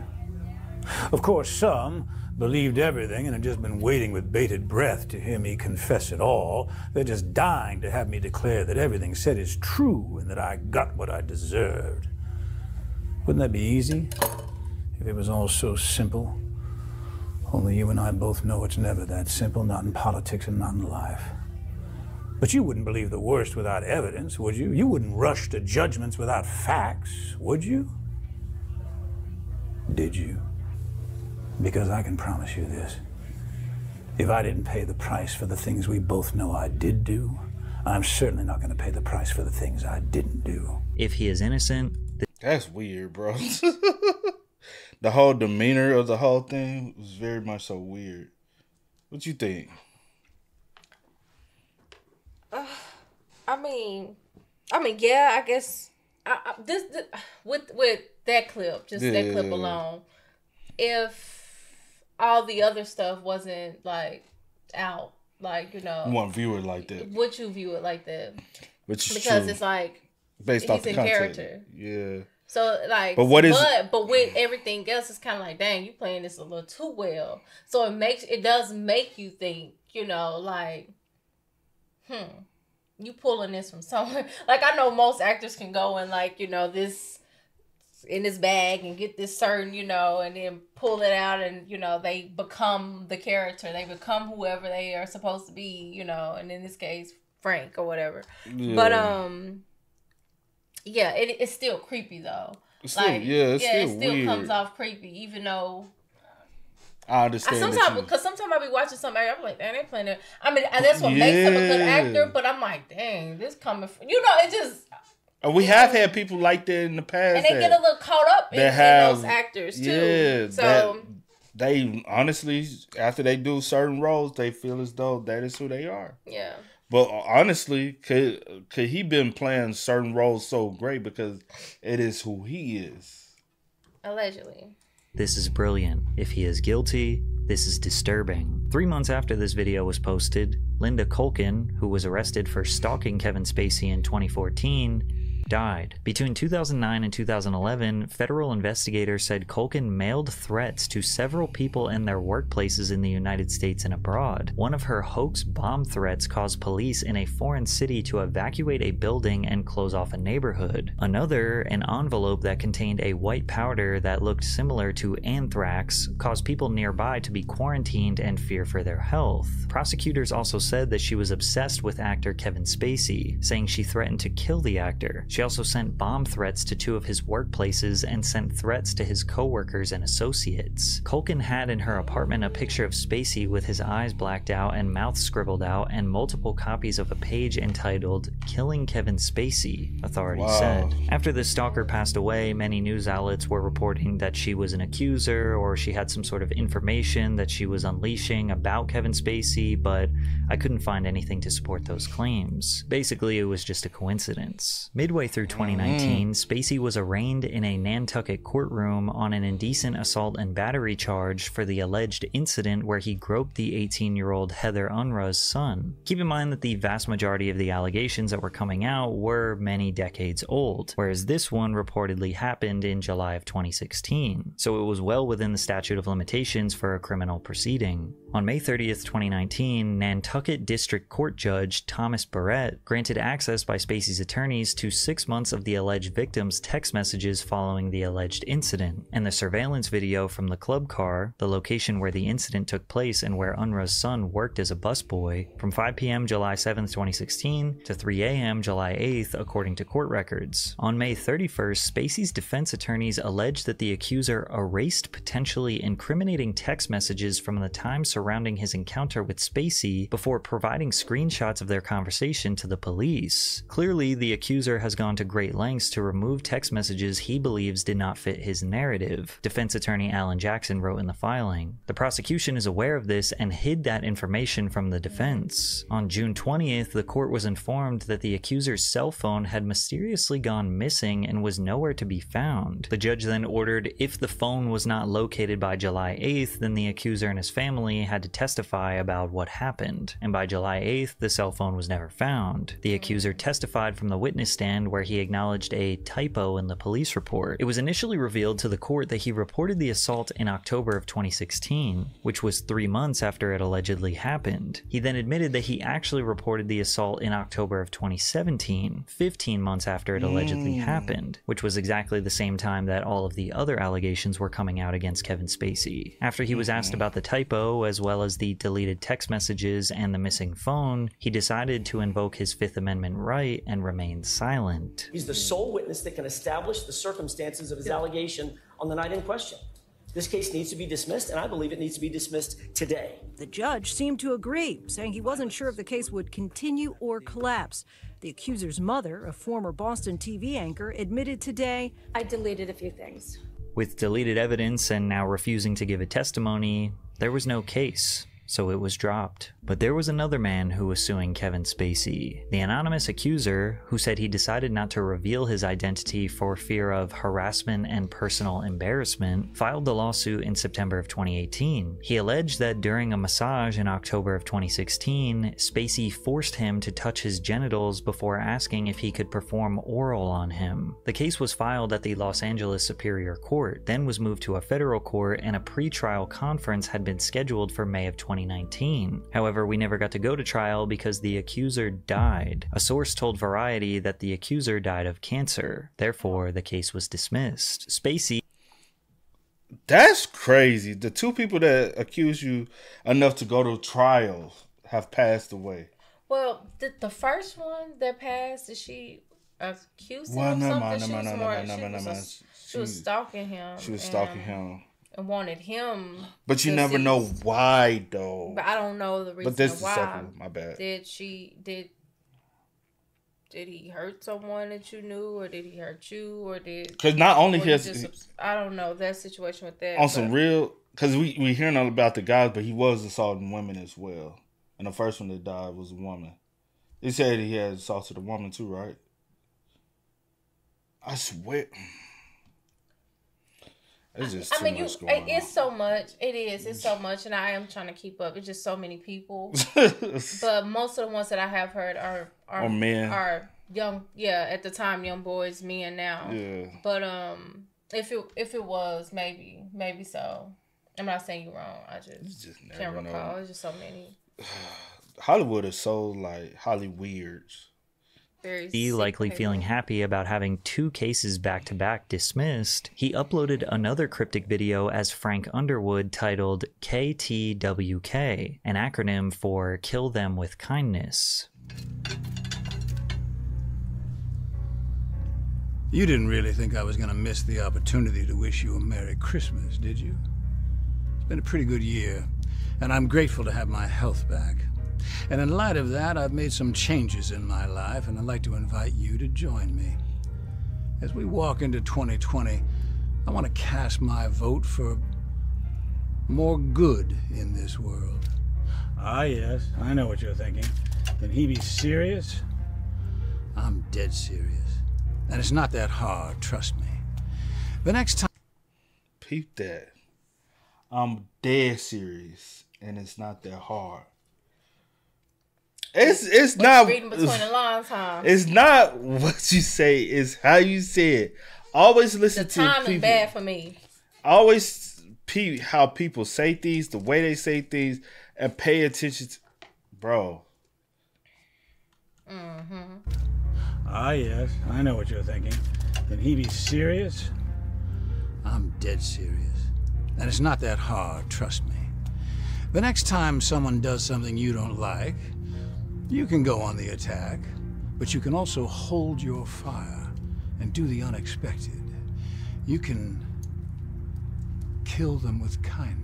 Of course, some believed everything and have just been waiting with bated breath to hear me confess it all. They're just dying to have me declare that everything said is true and that I got what I deserved. Wouldn't that be easy if it was all so simple? Only you and I both know it's never that simple, not in politics and not in life. But you wouldn't believe the worst without evidence, would you? You wouldn't rush to judgments without facts, would you? Did you? Because I can promise you this. If I didn't pay the price for the things we both know I did do, I'm certainly not going to pay the price for the things I didn't do. If he is innocent... That's weird, bro. The whole demeanor of the whole thing was very much so weird. What you think? I mean, yeah, I guess this with that clip, just that clip alone. If all the other stuff wasn't like out, like, you know, you won't view it like that. Would you view it like that? Which is because true. It's like based off the in content. character. Yeah. So like, but with everything else, it's kind of like, dang, you playing this a little too well. So it does make you think, you know, like, you pulling this from somewhere. Like, I know most actors can go and, like, you know, this in this bag and get this certain, you know, and then pull it out and, you know, they become the character. They become whoever they are supposed to be, you know, and in this case, Frank or whatever. Yeah. But, yeah, it's still creepy though. It still comes off creepy, even though I understand. Because sometimes I be watching somebody, I'm like, dang, they playing it. I mean, that's what makes them a good actor. But I'm like, dang, this coming from, you know, it just. We have had people like that in the past, and they get a little caught up in those actors too. Yeah, so they honestly, after they do certain roles, they feel as though that is who they are. Yeah. But honestly, could he been playing certain roles so great because it is who he is? Allegedly. This is brilliant. If he is guilty, this is disturbing. 3 months after this video was posted, Linda Culkin, who was arrested for stalking Kevin Spacey in 2014, died. Between 2009 and 2011, federal investigators said Culkin mailed threats to several people in their workplaces in the United States and abroad. One of her hoax bomb threats caused police in a foreign city to evacuate a building and close off a neighborhood. Another, an envelope that contained a white powder that looked similar to anthrax, caused people nearby to be quarantined and fear for their health. Prosecutors also said that she was obsessed with actor Kevin Spacey, saying she threatened to kill the actor. She also sent bomb threats to 2 of his workplaces and sent threats to his co-workers and associates. Culkin had in her apartment a picture of Spacey with his eyes blacked out and mouth scribbled out and multiple copies of a page entitled "Killing Kevin Spacey," authorities said. After the stalker passed away, many news outlets were reporting that she was an accuser or she had some sort of information that she was unleashing about Kevin Spacey, but I couldn't find anything to support those claims. Basically, it was just a coincidence. Midway through 2019, Spacey was arraigned in a Nantucket courtroom on an indecent assault and battery charge for the alleged incident where he groped the 18-year-old Heather Unruh's son. Keep in mind that the vast majority of the allegations that were coming out were many decades old, whereas this one reportedly happened in July of 2016, so it was well within the statute of limitations for a criminal proceeding. On May 30th, 2019, Nantucket District Court Judge Thomas Barrett granted access by Spacey's attorneys to 6 months of the alleged victim's text messages following the alleged incident, and the surveillance video from the club car, the location where the incident took place and where Unruh's son worked as a busboy, from 5 p.m. July 7th, 2016 to 3 a.m. July 8th, according to court records. On May 31st, Spacey's defense attorneys alleged that the accuser erased potentially incriminating text messages from the time surrounding his encounter with Spacey before providing screenshots of their conversation to the police. Clearly, the accuser has gone to great lengths to remove text messages he believes did not fit his narrative, defense attorney Alan Jackson wrote in the filing. The prosecution is aware of this and hid that information from the defense. On June 20th, the court was informed that the accuser's cell phone had mysteriously gone missing and was nowhere to be found. The judge then ordered if the phone was not located by July 8th, then the accuser and his family had to testify about what happened, and by July 8th, the cell phone was never found. The accuser testified from the witness stand where he acknowledged a typo in the police report. It was initially revealed to the court that he reported the assault in October of 2016, which was 3 months after it allegedly happened. He then admitted that he actually reported the assault in October of 2017, 15 months after it allegedly happened, which was exactly the same time that all of the other allegations were coming out against Kevin Spacey. After he was asked about the typo, as well as the deleted text messages and the missing phone, he decided to invoke his Fifth Amendment right and remain silent. He's the sole witness that can establish the circumstances of his allegation on the night in question. This case needs to be dismissed, and I believe it needs to be dismissed today. The judge seemed to agree, saying he wasn't sure if the case would continue or collapse. The accuser's mother, a former Boston TV anchor, admitted today, "I deleted a few things." With deleted evidence and now refusing to give a testimony, there was no case, so it was dropped. But there was another man who was suing Kevin Spacey. The anonymous accuser, who said he decided not to reveal his identity for fear of harassment and personal embarrassment, filed the lawsuit in September of 2018. He alleged that during a massage in October of 2016, Spacey forced him to touch his genitals before asking if he could perform oral on him. The case was filed at the Los Angeles Superior Court, then was moved to a federal court, and a pre-trial conference had been scheduled for May of 2019. However, we never got to go to trial because the accuser died. A source told Variety that the accuser died of cancer. Therefore, the case was dismissed. Spacey... That's crazy. The two people that accused you enough to go to trial have passed away. Well, the first one that passed, did she accuse him of something? She was stalking him. She was stalking him. And wanted him. But you never know why, though. But I don't know the reason but this why. Is the second one. My bad. Did he hurt someone that you knew, or did he hurt you, or did? Because not only I don't know that situation with that. On some real, because we hearing all about the guys, but he was assaulting women as well. And the first one that died was a woman. They said he had assaulted a woman too, right? I swear. It's just too much going on. It's so much. It is. It's so much, and I am trying to keep up. It's just so many people. But most of the ones that I have heard are men. Are young. Yeah, at the time, young boys, men now. Yeah. But if it was, maybe so. I'm not saying you're wrong. I just can't recall. It's just so many. Hollywood is so like Hollyweird. He, likely feeling happy about having 2 cases back-to-back dismissed, he uploaded another cryptic video as Frank Underwood titled KTWK, an acronym for Kill Them With Kindness. You didn't really think I was going to miss the opportunity to wish you a Merry Christmas, did you? It's been a pretty good year, and I'm grateful to have my health back. And in light of that, I've made some changes in my life, and I'd like to invite you to join me. As we walk into 2020, I want to cast my vote for more good in this world. Ah, yes, I know what you're thinking. Can he be serious? I'm dead serious. and it's not that hard, trust me. The next time... Peep that. I'm dead serious, and it's not that hard. It's not reading between the lines, huh? It's not what you say, it's how you say it. Always listen to people. The time is bad for me. Always peep how people say things, the way they say things, and pay attention to, bro. Ah, yes, I know what you're thinking. Can he be serious? I'm dead serious. And it's not that hard, trust me. The next time someone does something you don't like, you can go on the attack, but you can also hold your fire and do the unexpected. You can kill them with kindness.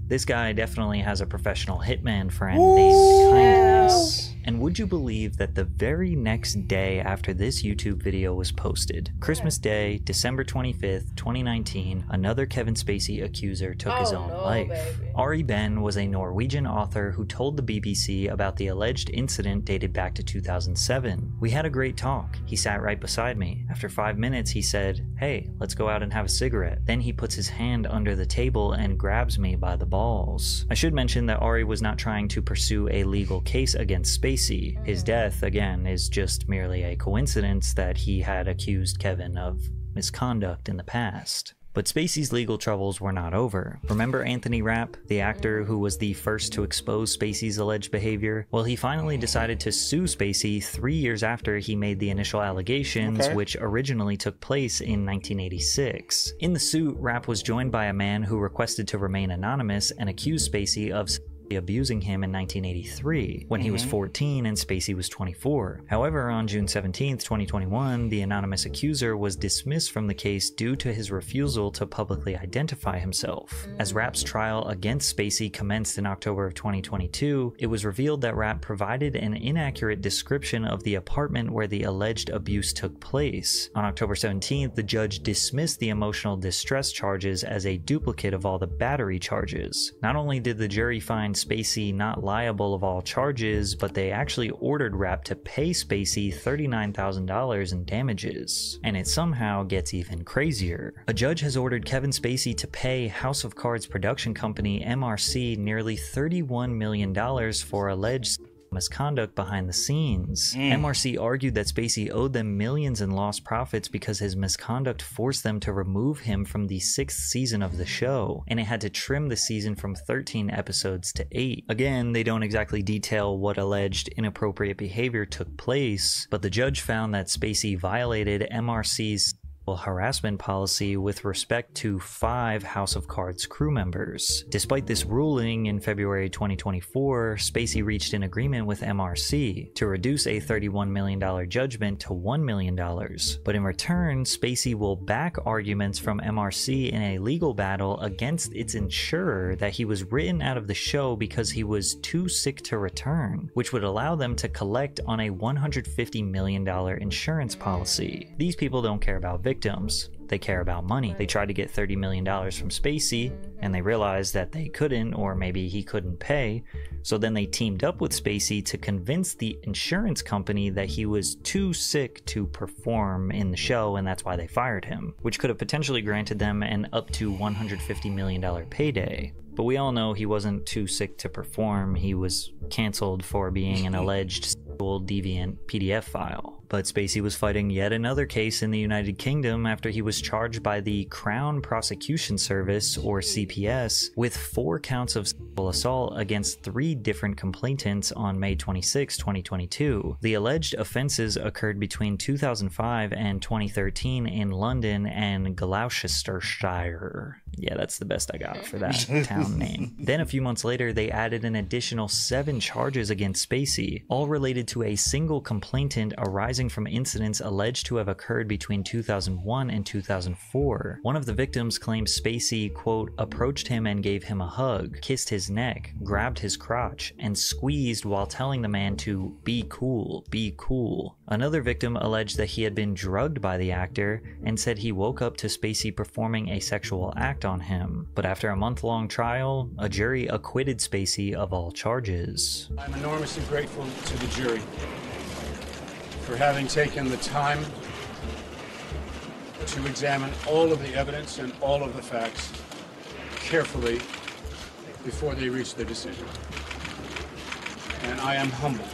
This guy definitely has a professional hitman friend named Kindness. And would you believe that the very next day after this YouTube video was posted, Christmas Day, December 25th, 2019, another Kevin Spacey accuser took his own life. Baby. Ari Ben was a Norwegian author who told the BBC about the alleged incident dated back to 2007. We had a great talk. He sat right beside me. After 5 minutes, he said, "Hey, let's go out and have a cigarette." Then he puts his hand under the table and grabs me by the balls. I should mention that Ari was not trying to pursue a legal case against Spacey. His death, again, is just merely a coincidence that he had accused Kevin of misconduct in the past. But Spacey's legal troubles were not over. Remember Anthony Rapp, the actor who was the first to expose Spacey's alleged behavior? Well, he finally decided to sue Spacey 3 years after he made the initial allegations, which originally took place in 1986. In the suit, Rapp was joined by a man who requested to remain anonymous and accused Spacey of abusing him in 1983 when he was 14 and Spacey was 24. However, on June 17th, 2021, the anonymous accuser was dismissed from the case due to his refusal to publicly identify himself. As Rapp's trial against Spacey commenced in October of 2022, it was revealed that Rapp provided an inaccurate description of the apartment where the alleged abuse took place. On October 17th, the judge dismissed the emotional distress charges as a duplicate of all the battery charges. Not only did the jury find Spacey not liable of all charges, but they actually ordered Rapp to pay Spacey $39,000 in damages. And it somehow gets even crazier. A judge has ordered Kevin Spacey to pay House of Cards production company MRC nearly $31 million for alleged misconduct behind the scenes. MRC argued that Spacey owed them millions in lost profits because his misconduct forced them to remove him from the 6th season of the show, and it had to trim the season from 13 episodes to 8. Again, they don't exactly detail what alleged inappropriate behavior took place, but the judge found that Spacey violated MRC's harassment policy with respect to 5 House of Cards crew members. Despite this ruling, in February 2024, Spacey reached an agreement with MRC to reduce a $31 million judgment to $1 million. But in return, Spacey will back arguments from MRC in a legal battle against its insurer that he was written out of the show because he was too sick to return, which would allow them to collect on a $150 million insurance policy. These people don't care about victims. They care about money. They tried to get $30 million from Spacey, and they realized that they couldn't, or maybe he couldn't pay, so then they teamed up with Spacey to convince the insurance company that he was too sick to perform in the show, and that's why they fired him, which could have potentially granted them an up to $150 million payday. But we all know he wasn't too sick to perform. He was canceled for being an alleged sexual deviant PDF file. But Spacey was fighting yet another case in the United Kingdom after he was charged by the Crown Prosecution Service, or CPS, with 4 counts of sexual assault against 3 different complainants on May 26, 2022. The alleged offenses occurred between 2005 and 2013 in London and Gloucestershire. Yeah, that's the best I got for that town name. Then a few months later, they added an additional 7 charges against Spacey, all related to a single complainant arising from incidents alleged to have occurred between 2001 and 2004. One of the victims claimed Spacey, quote, approached him and gave him a hug, kissed his neck, grabbed his crotch, and squeezed while telling the man to be cool, be cool. Another victim alleged that he had been drugged by the actor and said he woke up to Spacey performing a sexual act on him. But after a month-long trial, a jury acquitted Spacey of all charges. I'm enormously grateful to the jury for having taken the time to examine all of the evidence and all of the facts carefully before they reach their decision. And I am humbled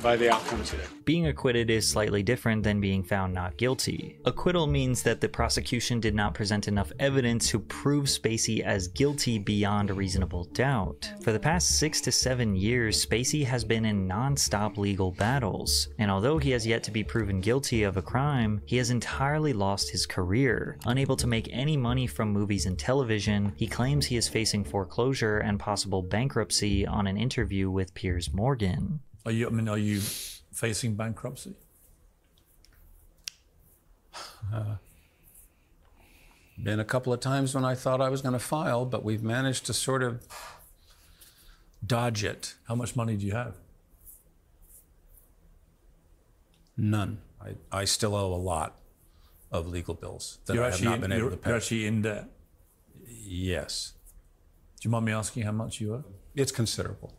by the outcome today. Being acquitted is slightly different than being found not guilty. Acquittal means that the prosecution did not present enough evidence to prove Spacey as guilty beyond a reasonable doubt. For the past 6 to 7 years, Spacey has been in non-stop legal battles, and although he has yet to be proven guilty of a crime, he has entirely lost his career. Unable to make any money from movies and television, he claims he is facing foreclosure and possible bankruptcy on an interview with Piers Morgan. Are you facing bankruptcy? Been a couple of times when I thought I was going to file, but we've managed to sort of dodge it. How much money do you have? None. I still owe a lot of legal bills that I have not been able to pay. You're actually in debt? Yes. Do you mind me asking how much you owe? It's considerable.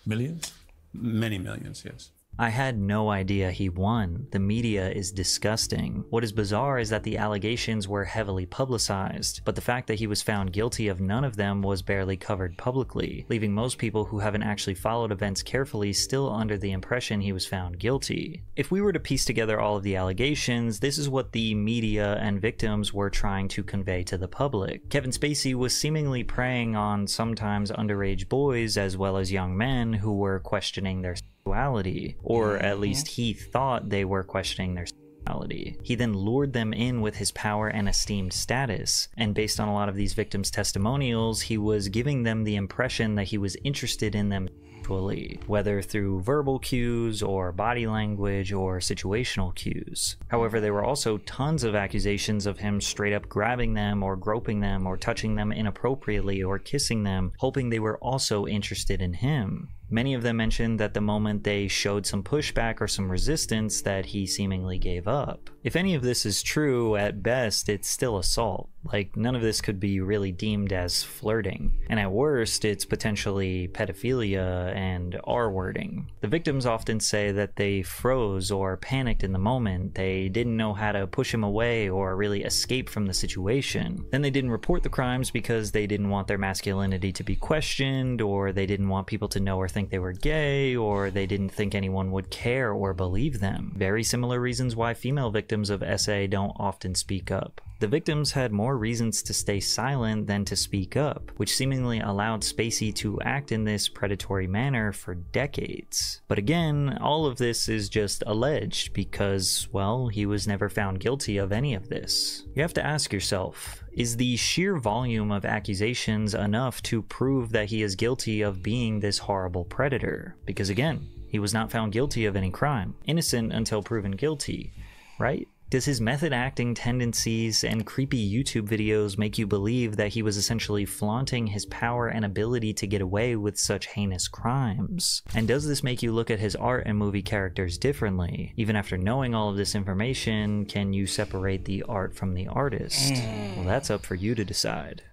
Millions? Many millions, yes. I had no idea he won. The media is disgusting. What is bizarre is that the allegations were heavily publicized, but the fact that he was found guilty of none of them was barely covered publicly, leaving most people who haven't actually followed events carefully still under the impression he was found guilty. If we were to piece together all of the allegations, this is what the media and victims were trying to convey to the public. Kevin Spacey was seemingly preying on sometimes underage boys as well as young men who were questioning their sexuality, or at least he thought they were questioning their sexuality. He then lured them in with his power and esteemed status, and based on a lot of these victims' testimonials, he was giving them the impression that he was interested in them sexually, whether through verbal cues or body language or situational cues. However, there were also tons of accusations of him straight up grabbing them or groping them or touching them inappropriately or kissing them, hoping they were also interested in him. Many of them mentioned that the moment they showed some pushback or some resistance that he seemingly gave up. If any of this is true, at best it's still assault. Like, none of this could be really deemed as flirting. And at worst, it's potentially pedophilia and R-wording. The victims often say that they froze or panicked in the moment. They didn't know how to push him away or really escape from the situation. Then they didn't report the crimes because they didn't want their masculinity to be questioned, or they didn't want people to know or think they were gay, or they didn't think anyone would care or believe them. Very similar reasons why female victims of SA don't often speak up. The victims had more reasons to stay silent than to speak up, which seemingly allowed Spacey to act in this predatory manner for decades. But again, all of this is just alleged because, well, he was never found guilty of any of this. You have to ask yourself, is the sheer volume of accusations enough to prove that he is guilty of being this horrible predator? Because again, he was not found guilty of any crime. Innocent until proven guilty, right? Does his method acting tendencies and creepy YouTube videos make you believe that he was essentially flaunting his power and ability to get away with such heinous crimes? And does this make you look at his art and movie characters differently? Even after knowing all of this information, can you separate the art from the artist? Well, that's up for you to decide.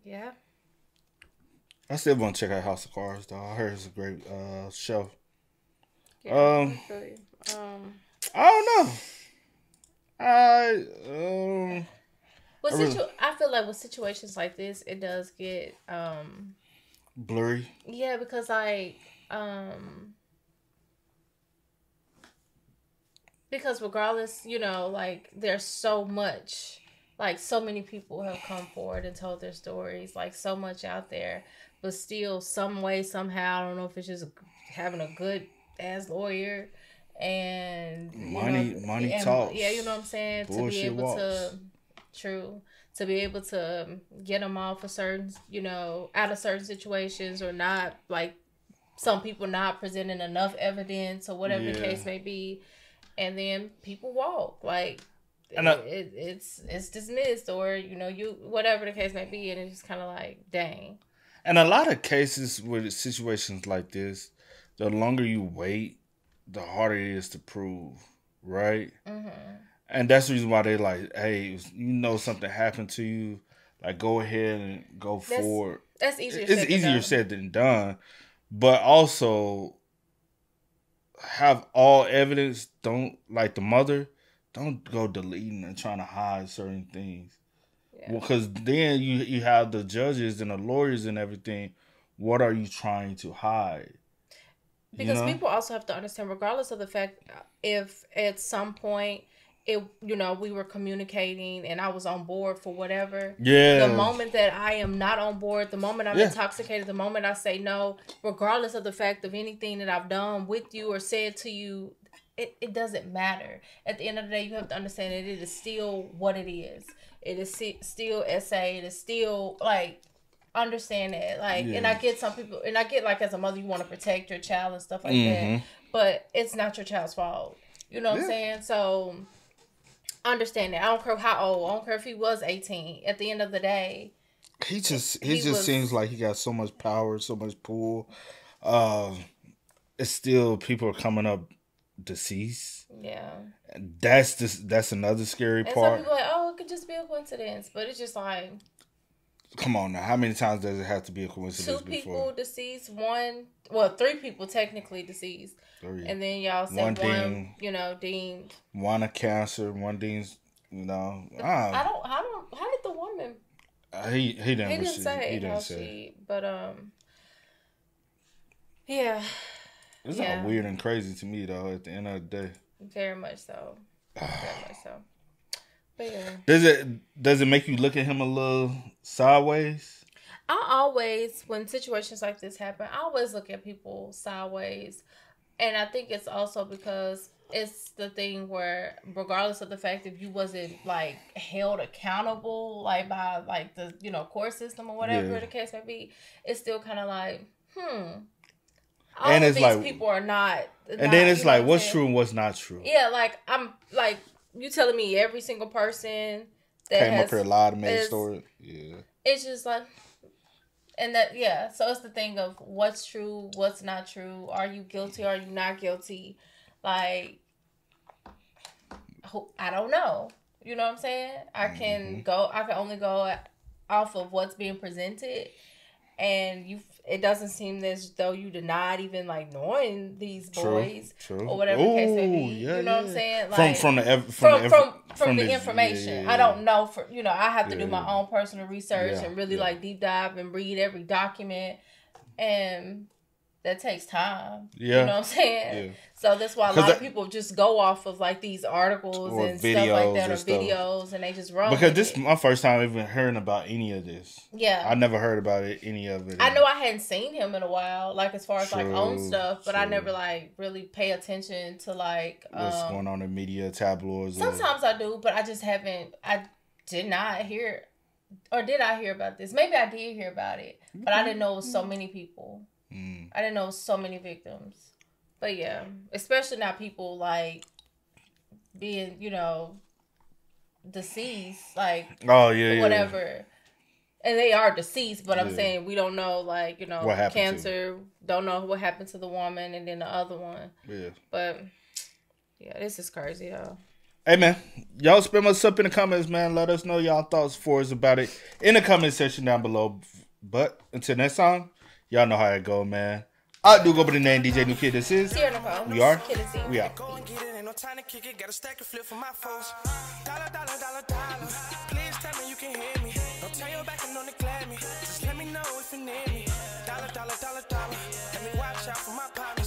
Yeah. I still want to check out House of Cards, though. I heard it's a great show. Yeah, I don't know. I feel like with situations like this, it does get blurry. Yeah, because because regardless, you know, like there's so much, like so many people have come forward and told their stories, like so much out there, but still some way, somehow, I don't know if it's just having a good ass lawyer and money talks. Yeah, you know what I'm saying? Bullshit to be able walks. to be able to get them off of certain, you know, out of certain situations, or not, like some people not presenting enough evidence or whatever the case may be, and then people walk like it's dismissed, or you know, you whatever the case may be, and it's just kind of like, dang. And a lot of cases with situations like this, the longer you wait, the harder it is to prove, right? Mm-hmm. And that's the reason why they like, hey, you know something happened to you, like go ahead and go forward. That's easier. It's easier said than done, but also have all evidence. Don't, like the mother, don't go deleting and trying to hide certain things. Yeah. Well, because then you have the judges and the lawyers and everything. What are you trying to hide? Because people also have to understand, regardless of the fact, if at some point we were communicating and I was on board for whatever. Yeah. The moment that I am not on board, the moment I'm intoxicated, the moment I say no, regardless of the fact of anything that I've done with you or said to you, it doesn't matter. At the end of the day, you have to understand that it is still what it is. It is still SA. It is still like, understand that. Like, and I get some people, and I get like as a mother, you want to protect your child and stuff like that. But it's not your child's fault. You know what I'm saying? So understand that. I don't care how old. I don't care if he was 18. At the end of the day, he just seems like he got so much power, so much pull. It's still people are coming up deceased. Yeah. That's another scary part. Some people are like, oh, it could just be a coincidence, but it's just like, come on now, how many times does it have to be a coincidence? 2 people deceased, 3 people technically deceased. 3. And then y'all said one deemed. One a cancer, one deemed, how did the woman? He didn't say. But yeah. It's all weird and crazy to me though. At the end of the day. Very much so. Very much so. But yeah. Does it make you look at him a little sideways? I always, when situations like this happen, I always look at people sideways. And I think it's also because it's the thing where, regardless of the fact if you wasn't like held accountable like by like the court system or whatever the case may be, it's still kind of like all and of these people are not. And then it's like, what's true and what's not true. Yeah, like I'm like, you telling me every single person that came up here lied and made stories. Yeah, it's just like, and that so it's the thing of what's true, what's not true. Are you guilty? Are you not guilty? Like, I don't know. You know what I'm saying? I can only go off of what's being presented, and it doesn't seem as though you denied even like knowing these boys or whatever the case may be. Yeah, you know what I'm saying? Like from the information. I don't know I have to do my own personal research and really like deep dive and read every document, and that takes time. Yeah. You know what I'm saying? Yeah. So that's why a lot of people just go off of like these articles and stuff like that or videos and they just run. Because this is my first time even hearing about any of this. Yeah. I never heard about any of it. I know I hadn't seen him in a while, like as far as like own stuff, but I never like really pay attention to like what's going on in media, tabloids. Sometimes I do, but I just haven't. I did not hear, or did I hear about this? Maybe I did hear about it, but I didn't know it was so many people. I didn't know so many victims. But yeah, especially now people like being, deceased, like whatever. And they are deceased, but I'm saying we don't know, like, what cancer, don't know what happened to the woman and then the other one. Yeah. But yeah, this is crazy though. Hey man, y'all spam us up in the comments, man. Let us know y'all thoughts for us about it in the comment section down below. But until next time, y'all know how it go, man. I do go by the name DJ New Kid. This is we are. We out. Go and get it, ain't no time to kick it. Got a stack to flip for my folks. Dollar. Please tell me you can hear me. Don't turn your back and don't neglect me. Just let me know if you need me. Dollar. Let me watch out for my partner.